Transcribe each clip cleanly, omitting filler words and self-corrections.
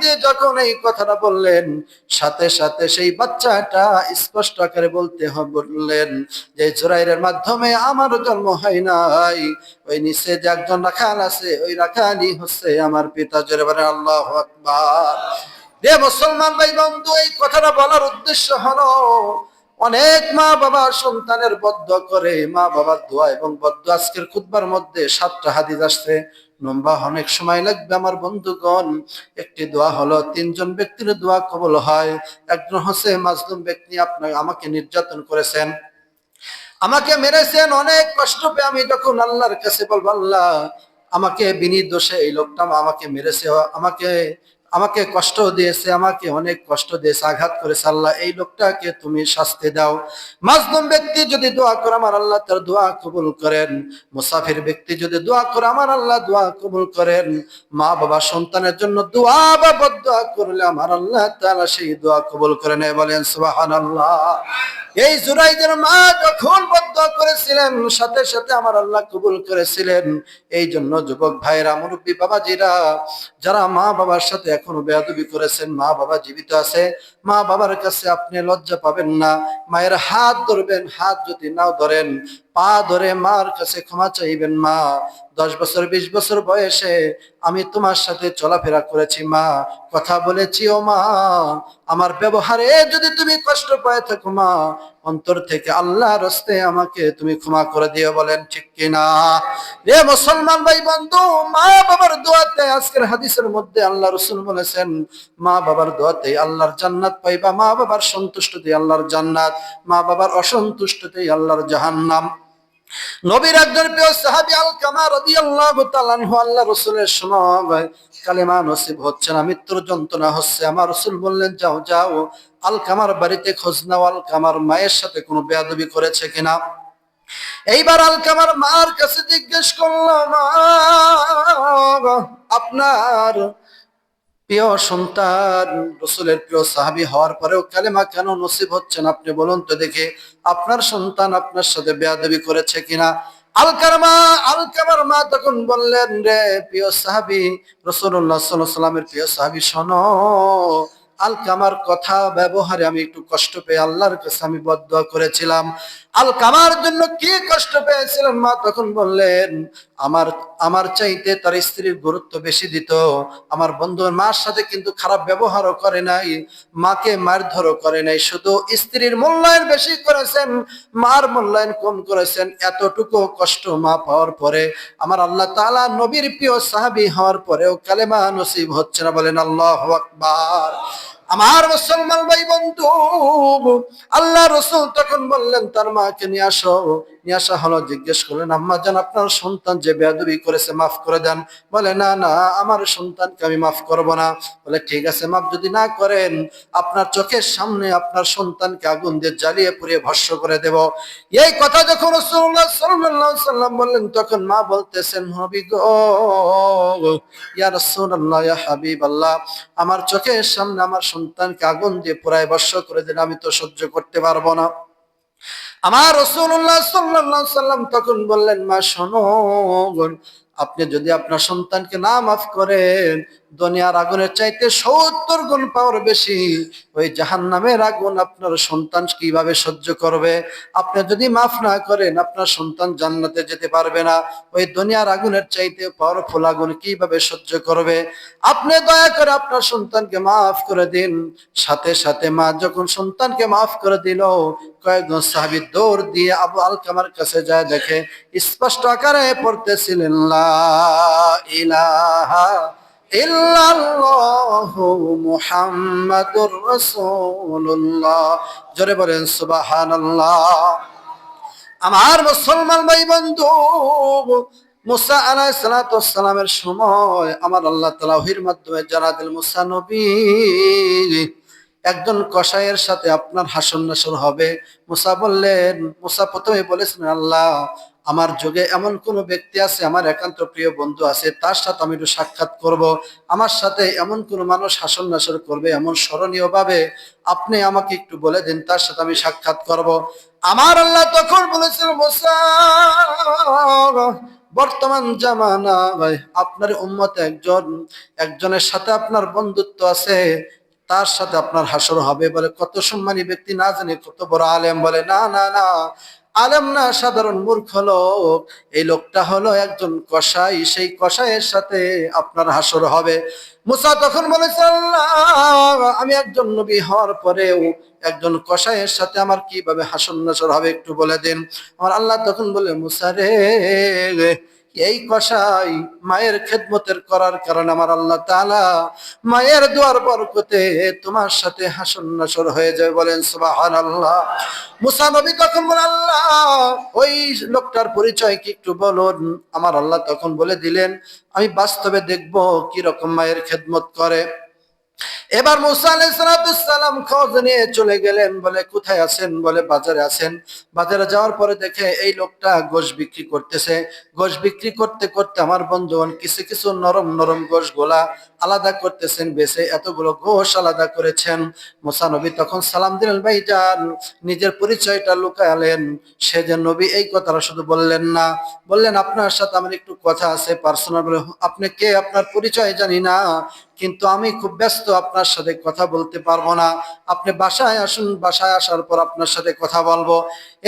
নবীজি যখন এই কথাটা বললেন, সাথে সাথে সেই বাচ্চাটা স্পষ্ট আকারে বললেন যে জুরাইরের মাধ্যমে আমার জন্ম হয় নাই, ওই নিচে যে একজন রাখাল আছে ওই রাখালই হচ্ছে আমার পিতা। জোরে বলেন আল্লাহু আকবার। রে মুসলমান ভাই বন্ধু, এই কথাটা বলার উদ্দেশ্য হলো অনেক মা বাবা সন্তানের বদদোয়া করে, মা বাবার দোয়া এবং বদদোয়া। আজকের খুতবার মধ্যে 7টা হাদিস আসছে, লম্বা অনেক সময় লাগবে আমার বন্ধুগণ। একটি দোয়া হলো 3জন ব্যক্তির দোয়া কবুল হয়। একজন হচ্ছে মাজলুম ব্যক্তি, আমাকে নির্যাতন করেছেন, আমাকে মেরেছেন, অনেক কষ্ট পেয়ে আমি যখন আল্লাহর কাছে বলবো আল্লাহ আমাকে বিনি দোষে এই লোকটা আমাকে মেরেছে, আমাকে আমাকে কষ্ট দিয়েছে, আমাকে অনেক কষ্ট দিয়েছে, আঘাত করেছে, আল্লাহ এই লোকটাকে তুমি শাস্তি দাও। মাজলুম ব্যক্তি যদি দোয়া করে আমার আল্লাহ তার দোয়া কবুল করেন। মুসাফির ব্যক্তি যদি দোয়া করে আমার আল্লাহ দোয়া কবুল করেন। মা বাবা সন্তানের জন্য দোয়া বা বদদোয়া করলে আমার আল্লাহ তাআলা সেই দোয়া কবুল করে নেয়। বলেন সুবহানাল্লাহ। এই জুরাইদের মা যখন বদদোয়া করেছিলেন, সাথে সাথে আমার আল্লাহ কবুল করেছিলেন। এই জন্য যুবক ভাইরা, মুরব্বী বাবাজিরা, যারা মা বাবার সাথে এখনো বেয়াদবি করেছেন, মা বাবা জীবিত আছে, মা বাবার কাছে আপনি লজ্জা পাবেন না। মায়ের হাত ধরবেন, হাত যদি নাও ধরেন পা ধরে মার কাছে ক্ষমা চাইবেন। মা 10 বছর 20 বছর বয়সে আমি তোমার সাথে চলাফেরা করেছি মা, কথা বলেছি ও মা, আমার ব্যবহারে যদি তুমি কষ্ট পায় থাকো মা, অন্তর থেকে আল্লাহর রাস্তে আমাকে তুমি ক্ষমা করে দিও। বলেন ঠিক কিনা? রে মুসলমান ভাই বন্ধু, মা বাবার দোয়াতে, আজকের হাদিসের মধ্যে আল্লাহ রাসূল বলেছেন মা বাবার দোয়াতে আল্লাহর জান্নাত পাইবা। মা বাবার সন্তুষ্টতে আল্লাহর জান্নাত, মা বাবার অসন্তুষ্টতে আল্লাহর জাহান্নাম। নবীর একজন প্রিয় সাহাবী আলকামা রাদিয়াল্লাহু তাআলা আনহু আল্লাহ রাসূলের সময় কালেমা নসিব হচ্ছে না, মৃত্যুর যন্ত্রণা হচ্ছে। আমার রাসূল বললেন যাও যাও আলকামার বাড়িতে খোঁজ নাও, আলকামার মায়ের সাথে কোনো বেয়াদবি করেছে কিনা। এইবার আলকামার মার কাছে জিজ্ঞেস করলাম মা, আপনার প্রিয় সন্তান রাসূলের প্রিয় সাহাবী হওয়ার পরেও কালেমা কেন নসিব হচ্ছে না, আপনি বলুন তো দেখি, আপনার সন্তান আপনার সাথে বেয়াদবি করেছে কিনা। আলকামার মা তখন বললেন রে প্রিয় সাহাবী, রাসূলুল্লাহ সাল্লাল্লাহু আলাইহি ওয়াসাল্লামের প্রিয় সাহাবী, শোনো, আলকামার কথা ব্যবহারে আমি একটু কষ্ট পেয়ে আল্লাহর কাছে আমি বদদোয়া করেছিলাম। আলকামার জন্য কি কষ্ট পেয়েছিলেন মা তখন বললেন, আমার আমার চাইতে তার স্ত্রীর গুরুত্ব বেশি দিত। আমার বন্ধুর মার সাথে কিন্তু খারাপ ব্যবহারও করে নাই, মাকে মারধরও করে নাই, শুধু স্ত্রীর মূল্যায়ন বেশি করেছেন, মার মূল্যায়ন কম করেছেন। এতটুকু কষ্ট মা পাওয়ার পরে আমার আল্লাহ তাআলা নবীর প্রিয় সাহাবী হওয়ার পরেও কালেমা নসিব হচ্ছে না। বলেন আল্লাহু আকবার। আমার মুসলমান ভাই বন্ধু, আল্লাহ রাসূল তখন বললেন তার মাকে নিয়ে আসো। নিয়ে আসা হলো, জিজ্ঞেস করলেন আম্মা জান আপনার সন্তান যে বেয়াদবি করেছে মাফ করে দেন। বলে না না, আমার সন্তানকে আমি মাফ করব না। বলে ঠিক আছে, মাফ যদি না করেন আপনার চোখের সামনে আপনার সন্তানকে আগুন দিয়ে জ্বালিয়ে পুড়িয়ে ভস্ম করে দেব। এই কথা যখন রাসূলুল্লাহ সাল্লাল্লাহু আলাইহি সাল্লাম বললেন তখন মা বলতেছেন নবী গো, ইয়া রাসূলুল্লাহ ইয়া হাবিবাল্লাহ, আমার চোখের সামনে আমার সন্তানকে আগুন দিয়ে পুরাই ভস্ম করে দিলে আমি তো সহ্য করতে পারবো না। আমার রাসূলুল্লাহ সাল্লাল্লাহু আলাইহি সাল্লাম তখন বললেন মা শোনো, আপনি যদি আপনার সন্তানকে না মাফ করেন দুনিয়ার আগুনের চাইতে 70 গুণ পাওয়ার বেশি ওই জাহান্নামের আগুন আপনার সন্তান কিভাবে সহ্য করবে। আপনি যদি মাফ না করেন আপনার সন্তান জান্নাতে যেতে পারবে না, ওই দুনিয়ার আগুনের চাইতে পাওয়ারফুল আগুন কিভাবে সহ্য করবে। আপনি দয়া করে আপনার সন্তানকে মাফ করে দিন। সাথে সাথে মা যখন সন্তানকে মাফ করে দিল, কয়েকজন সাহাবী দৌড় দিয়ে আবু আলকামার কাছে যায়, দেখে স্পষ্ট আকারে পড়তেছিলেন লা ইলাহা ইল্লাল্লাহু মুহাম্মাদুর রাসূলুল্লাহ। জোরে বলেন সুবহানাল্লাহ। আমার মুসলমান ভাই বন্ধু, মুসা আলাইহিস সালাতু ওয়াস সালামের সময় আমার আল্লাহ তাআলা ওহীর মাধ্যমে জানালেন মুসা নবী একজন কসাইয়ের সাথে আপনার হাসর নাসর হবে। মুসা বললেন, মুসা প্রথমে বলেছেন আল্লাহ আমার যুগে এমন কোন ব্যক্তি আছে, আমার একান্ত প্রিয় বন্ধু আছে, তার সাথে আমি একটু সাক্ষাৎ করব। আমার সাথে এমন কোন মানুষ হাসর নাসর করবে এমন স্মরণীয় ভাবে আপনি আমাকে একটু বলে দিন, তার সাথে আমি সাক্ষাৎ করব। আমার আল্লাহ তখন বলেছেন মুসা বর্তমান জামানায় আপনার উম্মত একজনের সাথে আপনার বন্ধুত্ব আছে, তার সাথে আপনার হাসর হবে। বলে কত সম্মানী ব্যক্তি, না জানি কত বড় আলেম। বলে না না না, আলেম না, সাধারণ মূর্খ লোক। এই লোকটা হলো একজন কসাই, সেই কসাইয়ের সাথে আপনার হাসর হবে। মুসা তখন বলেছে, আল্লাহ, আমি একজন নবী হওয়ার পরেও একজন কসাইয়ের সাথে আমার কিভাবে হাসর নাসর হবে একটু বলে দিন। আমার আল্লাহ তখন বলে, মুসা রে, এই কসাই মায়ের খেদমতের করার কারণে আমার আল্লাহ তাআলা মায়ের দোয়ার বরকতে তোমার সাথে হাসর নাসর হয়ে যায়। বলেন সুবহানাল্লাহ। মুসা নবী তখন বলে, আল্লাহ, ওই লোকটার পরিচয় কি একটু বলুন। আমার আল্লাহ তখন বলে দিলেন, আমি বাস্তবে দেখব কি রকম মায়ের খেদমত করে। এবার মুসা আলাইহিস সালাম খোঁজ নিয়ে চলে গেলেন। বলে কোথায় আছেন? বলে বাজারে আছেন। বাজারে যাওয়ার পরে দেখে এই লোকটা গোশ বিক্রি করতেছে। গোশ বিক্রি করতে করতে আমার বন্ধুগণ কিছু কিছু নরম নরম গোশ গোলা আলাদা করতেছেন, বেছে এতগুলো গোশ আলাদা করেছেন। মুসা নবী তখন সালাম দিলেন, ভাইজান, নিজের পরিচয়টা লুকালেন। সে যে নবী এই কথাটা শুধু বললেন না, বললেন আপনার সাথে আমার একটু কথা আছে পার্সোনাল। বলে আপনি কে? আপনার পরিচয় জানি না, কিন্তু আমি খুব ব্যস্ত, আপনার সাথে কথা বলতে পারবো না। আপনি বাসায় আসুন, বাসায় আসার পর আপনার সাথে কথা বলবো।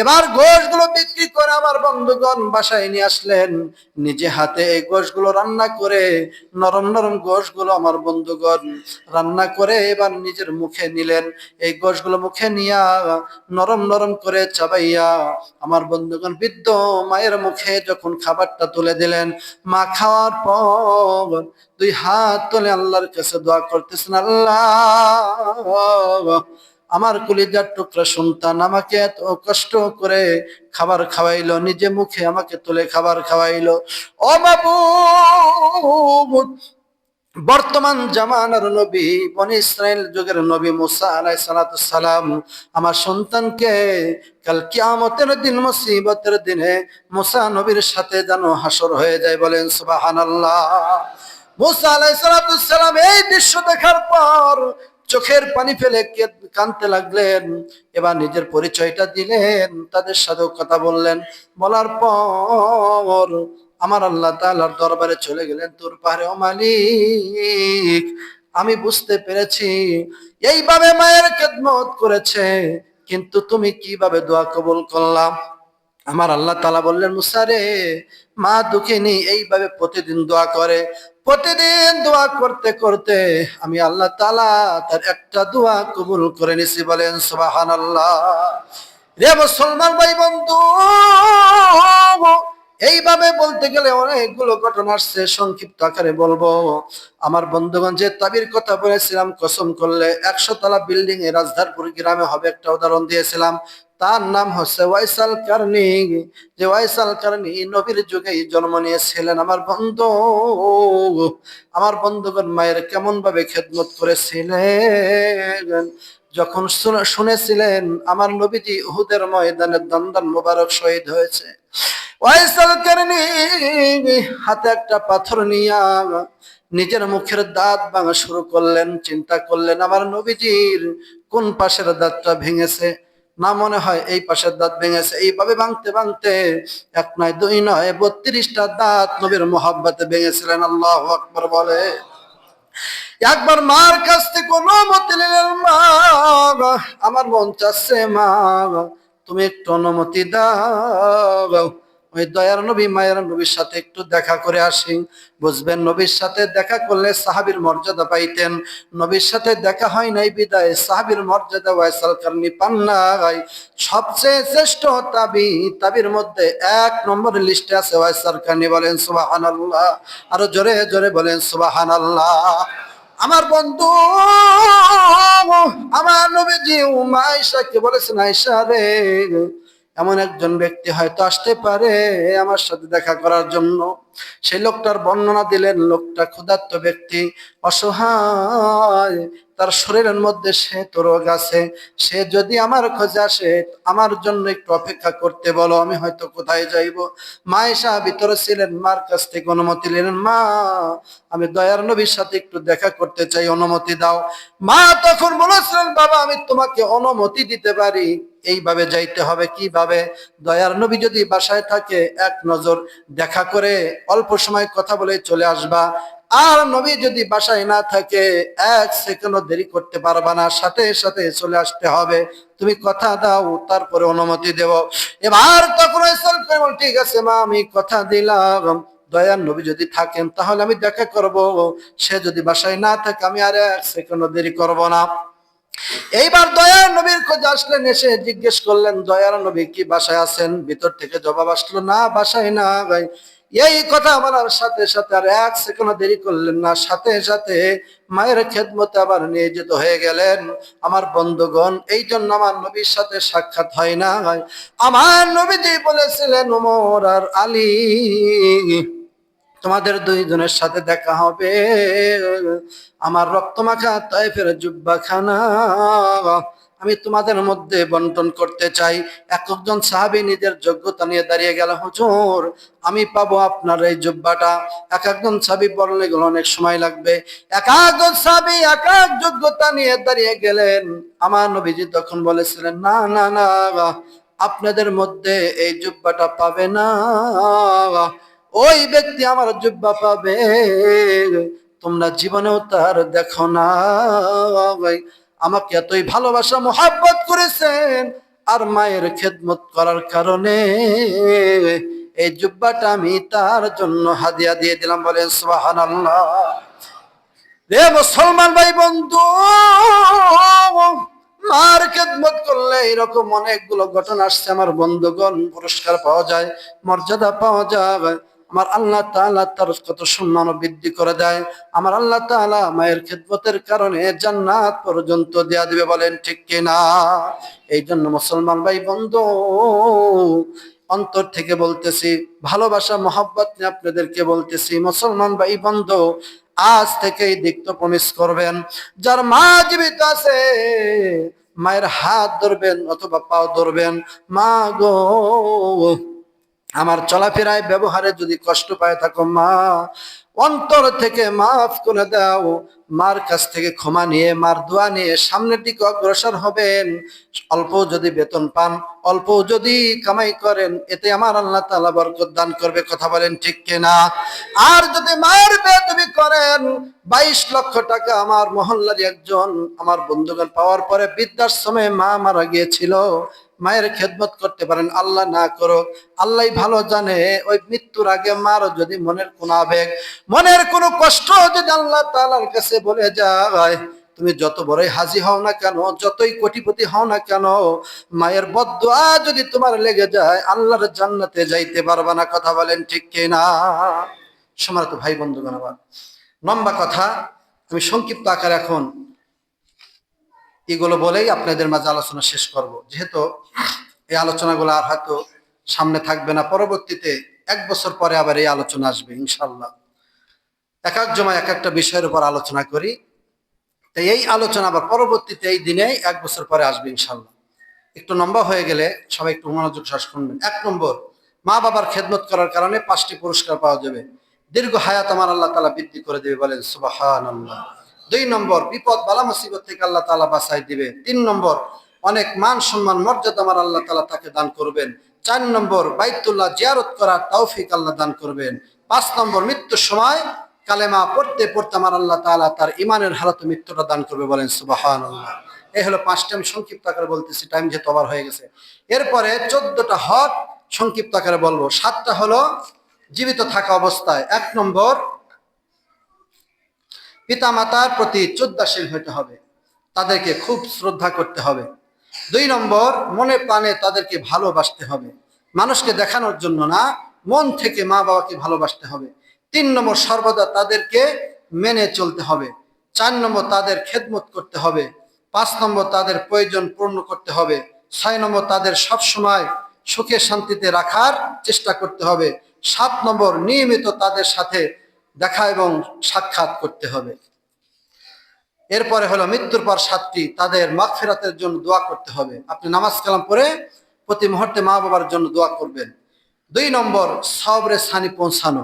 এবার গোশগুলো বিক্রি করে আমার বন্ধুগণ বাসায় নিয়ে আসলেন। নিজে হাতে এই গোশগুলো রান্না করে, নরম নরম গোশগুলো আমার বন্ধুগণ রান্না করে এবার নিজের মুখে নিলেন। এই গোশগুলো মুখে নিয়া নরম নরম করে চাবাইয়া আমার বন্ধুগণ বৃদ্ধ মায়ের মুখে যখন খাবারটা তুলে দিলেন, মা খাওয়ার পর দুই হাত তুলে আল্লাহর কাছে দোয়া করতেছেন, আল্লাহ, আমার কলিজার টুকরা সন্তান আমাকে এত কষ্ট করে খাবার খাওয়াইলো, নিজে মুখে আমাকে তুলে খাবার খাওয়াইলো। ও মাবুদ, বর্তমান জামানার নবী, বনি ইসরাইল যুগের নবী মুসা আলাইহিস সালাম আমার সন্তানকে কাল কিয়ামতের দিন, মুসিবতের দিনে মুসা নবীর সাথে যেন হাসর হয়ে যায়। বলেন সুবহানাল্লাহ। মুসা আলাইহিস সালাম এই দৃশ্য দেখার পর চোখের পানি ফেলে কাঁদতে লাগলেন। এবার নিজের পরিচয়টা দিলেন, তাদের সাথেও কথা বললেন। বলার পর আমার আল্লাহ তাআলার দরবারে চলে গেলেন। তোর পাহাড়ে, ও মালিক, আমি বুঝতে পেরেছি এইভাবে মায়ের খেদমত করেছে, কিন্তু তুমি কিভাবে দোয়া কবুল করলাম? আমার আল্লাহ তাআলা বললেন, মুসা রে, মা দুঃখিনী এইভাবে প্রতিদিন দোয়া করে। প্রতিদিন দোয়া করতে করতে আমি আল্লাহ তাআলা তার একটা দোয়া কবুল করে নিছি। বলেন সুবহানাল্লাহ। রে মুসলমান ভাই বন্ধু, এইভাবে বলতে গেলে অনেকগুলো ঘটনা আসছে, সংক্ষিপ্ত আকারে বলবো। আমার বন্ধুগণ, যে তাবির কথা বলেছিলাম, কসম করলে 100 তলা বিল্ডিং এ রাজধারপুর গ্রামে হবে, একটা উদাহরণ দিয়েছিলাম। তার নাম হচ্ছে ওয়াইসাল কারনি। যে ওয়াইসাল কারনি নবীর যুগেই জন্ম নিয়েছিলেন। আমার বন্ধুগণ মায়ের কেমন ভাবে খেদমত করেছিলেন। যখন শুনেছিলেন আমার নবীজি উহুদের ময়দানে দন্দন মোবারক শহীদ হয়েছে, ওয়াইসাল কারনি হাতে একটা পাথর নিয়া নিজের মুখের দাঁত ভাঙা শুরু করলেন। চিন্তা করলেন আমার নবীজির কোন পাশের দাঁতটা ভেঙেছে, না মনে হয় এই পাশের দাঁত ভেঙেছে। এইভাবে ভাঙতে ভাঙতে এক নয় দুই নয় 32টা দাঁত নবীর মোহাব্বতে ভেঙেছিলেন। আল্লাহু আকবার বলে। একবার মার কাছ থেকে অনুমতি নিলেন, মা, আমার মন চাচ্ছে, মা, তুমি একটু অনুমতি দাও, ওই দয়ার নবী মায়ের নবীর সাথে একটু দেখা করে আসি। বুঝবেন, নবীর সাথে দেখা করলে সাহাবীর মর্যাদা পাইতেন। নবীর সাথে দেখা হয় নাই বিদায় সাহাবীর মর্যাদা ওয়াইসাল কারনি পান নাই। সবচেয়ে শ্রেষ্ঠ তাবির মধ্যে 1 নম্বরের লিস্টে আছে ওয়াইসাল কারনি। বলেন সুবহানাল্লাহ। আরো জোরে জোরে বলেন সুবহানাল্লাহ। আমার বন্ধু, আমার নবীজি উম্মে আয়েশাকে বলেছেন, আয়েশা রে, এমন একজন ব্যক্তি হয়তো আসতে পারে আমার সাথে দেখা করার জন্য। সেই লোকটার বর্ণনা দিলেন। লোকটা ক্ষুধার্ত ব্যক্তি, অসহায়, তার শরীরের মধ্যে সে তো রোগ আছে। সে যদি আমার খোঁজে আসে, আমার জন্য একটু অপেক্ষা করতে বলো, আমি হয়তো কোথায় যাইব। মা এসা ভিতরে ছিলেন, মার কাছ থেকে অনুমতি নিলেন। মা, আমি দয়ার নবীর সাথে একটু দেখা করতে চাই, অনুমতি দাও। মা তখন বলেছিলেন, বাবা আমি তোমাকে অনুমতি দিতে পারি, এইভাবে যাইতে হবে। কিভাবে? দয়ার নবী যদি বাসায় থাকে, এক নজর দেখা করে অল্প সময় কথা বলে চলে আসবা। আর নবী যদি বাসায় না থাকে, এক সেকেন্ডও দেরি করতে পারবা না, সাথে সাথে চলে আসতে হবে। তুমি কথা দাও, তারপরে অনুমতি দেব। এবার তখন ঠিক আছে মা, আমি কথা দিলাম। দয়ার নবী যদি থাকেন তাহলে আমি দেখা করব, সে যদি বাসায় না থাকে আমি আর এক সেকেন্ডও দেরি করব না। এইবার দয়ার নবীর খোঁজ আসলেন, এসে জিজ্ঞেস করলেন, দয়ার নবী কি বাসায় আছেন? ভিতর থেকে জবাব আসলো, না বাসায় না ভাই। এই কথা বলার সাথে সাথে আর এক সেকেন্ড দেরি করলেন না, সাথে সাথে মায়ের খেদমতে আবার নিয়োজিত হয়ে গেলেন। আমার বন্ধুগণ, এই জন্য আমার নবীর সাথে সাক্ষাৎ হয় না। আমার নবীজি বলেছিলেন, ওমর আর আলী, তোমাদের দুইজনের সাথে দেখা হবে আমার রক্তমাখা তায়েফের জুব্বাখানা আমি তোমাদের মধ্যে বন্টন করতে চাই। একজন সাহাবী নিজের যোগ্যতা নিয়ে দাঁড়িয়ে গেল, হুজুর আমি পাবো আপনার এই জুব্বাটা? একজন সাহাবী বললে গেল অনেক সময় লাগবে। একজন সাহাবী এক এক যোগ্যতা নিয়ে দাঁড়িয়ে গেলেন। আমার নবীজি তখন বলেছিলেন, না না না, আপনাদের মধ্যে এই জুব্বাটা পাবে না, ওই ব্যক্তি আমার জুব্বা পাবে, তোমরা জীবনেও তার দেখো না। আমাকে এতই ভালোবাসা মোহাব্বত করেছেন, আর মায়ের খেদমত করার কারণে এই জুব্বাটা আমি তার জন্য হাদিয়া দিয়ে দিলাম। বলেন সুবহানাল্লাহ। রে মুসলমান ভাই বন্ধু, মার খেদমত করলে এরকম অনেকগুলো ঘটনা আসছে আমার বন্ধুগণ। পুরস্কার পাওয়া যায়, মর্যাদা পাওয়া যায়। আমার আল্লাহ তাআলা তার কত সম্মান বৃদ্ধি করে দেয়। আমার আল্লাহ তাআলা মায়ের খেদমতের কারণে জান্নাত পর্যন্ত দেয়া দিবে। বলেন ঠিক কিনা? এই জন্য মুসলমান ভাই বন্ধু, অন্তর থেকে বলতেছি, ভালোবাসা মহব্বত নিয়ে আপনাদেরকে বলতেছি, মুসলমান ভাই বন্ধু, আজ থেকেই দিক্ত প্রমিস করবেন, যার মা জীবিত আছে মায়ের হাত ধরবেন অথবা পাও ধরবেন। মা গো, আমার চলাফেরায় ব্যবহারে যদি কষ্ট পায় থাকো, মা অন্তর থেকে মাফ করে দাও। মার কাছ থেকে ক্ষমা নিয়ে, মার দোয়া নিয়ে সামনের দিকে অগ্রসর হবেন। অল্প যদি বেতন পান, অল্প যদি কামাই করেন, এতে আমার আল্লাহ তাআলা বরকত দান করবে। কথা বলেন ঠিক কিনা? আর যদি মায়ের বেয়াদবি করেন, 22 লক্ষ টাকা আমার মহল্লার একজন আমার বন্ধুগণ পাওয়ার পরে বৃদ্ধাশ্রমে মা মারা গিয়েছিল, মায়ের খেদমত করতে পারেন, আল্লাহ না করো, আল্লাহ ভালো জানে, ওই মৃত্যুর আগে মার যদি মনের কোনো আবেগ, মনের কোনো কষ্ট যদি আল্লাহ তাআলার কাছে বলে যায়, তুমি যত বড়ই হাজি হও না কেন, যতই কোটিপতি হও না কেন, মায়ের বদদুয়া যদি তোমার লেগে যায়, আল্লাহর জান্নাতে যাইতে পারবা না। কথা বলেন ঠিক কিনা? সম্মানিত ভাই বন্ধুগণ, আবার লম্বা কথা, আমি সংক্ষিপ্ত আকারে এখন এগুলো বলেই আপনাদের মাঝে আলোচনা শেষ করব। যেহেতু এই আলোচনাগুলো আর হয়তো সামনে থাকবে না, পরবর্তীতে 1 বছর পরে আবার এই আলোচনা আসবে ইনশাল্লাহ। এক এক জমা এক একটা বিষয়ের উপর আলোচনা করি, তাই এই আলোচনা আবার পরবর্তীতে এই দিনে 1 বছর পরে আসবে ইনশাল্লাহ। একটু লম্বা হয়ে গেলে সবাই একটু মনোযোগ সহ শুনবেন। 1 নম্বর, মা বাবার খেদমত করার কারণে 5টি পুরস্কার পাওয়া যাবে। দীর্ঘ হায়াত আমার আল্লাহ তাআলা বৃদ্ধি করে দেবে। বলেন সুবহানাল্লাহ। 2 নম্বর, বিপদ বালা মুসিবত থেকে আল্লাহ তাআলা বাঁচাই দিবে। 3 নম্বর, অনেক মান সম্মান মর্যাদা আমার আল্লাহ তাআলা তাকে দান করবেন। 4 নম্বর, বাইতুল্লাহ জিয়ারত করার তৌফিক আল্লাহ দান করবেন। 5 নম্বর, মৃত্যুর সময় কালেমা পড়তে পড়তে আমার আল্লাহ তাআলা তার ঈমানের হালাতে মৃত্যুটা দান করবে। বলেন সুবহানাল্লাহ। এই হলো 5টা, আমি সংক্ষিপ্ত আকারে বলতেছি, টাইম যেহেতু ওভার হয়ে গেছে। এরপরে 14টা হক সংক্ষিপ্ত আকারে বলবো। 7টা হলো জীবিত থাকা অবস্থায়। 1 নম্বর, পিতা মাতার প্রতি শ্রদ্ধাশীল হতে হবে, তাদেরকে খুব শ্রদ্ধা করতে হবে। 2 নম্বর, মনে প্রাণে তাদেরকে ভালোবাসতে হবে, মানুষকে দেখানোর জন্য না, মন থেকে মা বাবাকে ভালোবাসতে হবে। 3 নম্বর, সর্বদা তাদেরকে মেনে চলতে হবে। 4 নম্বর, তাদের খেদমত করতে হবে। 5 নম্বর, তাদের প্রয়োজন পূর্ণ করতে হবে। 6 নম্বর, তাদের সব সময় সুখে শান্তিতে রাখার চেষ্টা করতে হবে। 7 নম্বর, নিয়মিত তাদের সাথে দেখা এবং সাক্ষাৎ করতে হবে। এরপরে হলো মৃত্যুর পর 7টি, তাদের মাগফিরাতের জন্য দোয়া করতে হবে। আপনি নামাজ কালাম পড়ে প্রতি মুহূর্তে মা বাবার জন্য দোয়া করবেন। 2 নম্বর, সবরে সানি পৌঁছানো,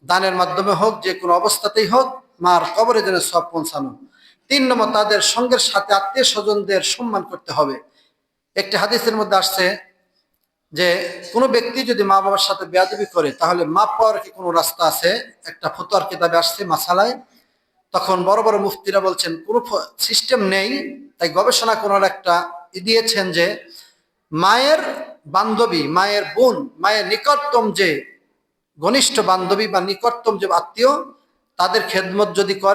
দানের মাধ্যমে হোক, যে কোনো অবস্থাতেই হোক, মার কবরে যেন সব পৌঁছানো। 3 নম্বর, তাদের সঙ্গের সাথে আত্মীয় স্বজনদের সম্মান করতে হবে। একটি হাদিসের মধ্যে আসছে যে কোনো ব্যক্তি যদি মা বাবার সাথে বেয়াদবি করে তাহলে মাপ পাওয়ার কি কোনো রাস্তা আছে? একটা ফতোয়ার কিতাবে আসছে মাসালায়। তখন বড় বড় মুফতিরা বলছেন কোনো সিস্টেম নেই। তাই গবেষণা করার একটা দিয়েছেন যে মায়ের বান্ধবী, মায়ের বোন, মায়ের নিকটতম যে ঘনিষ্ঠ বান্ধবী বা নিকটতম যে আত্মীয়, তাদের খেদমত যদি করে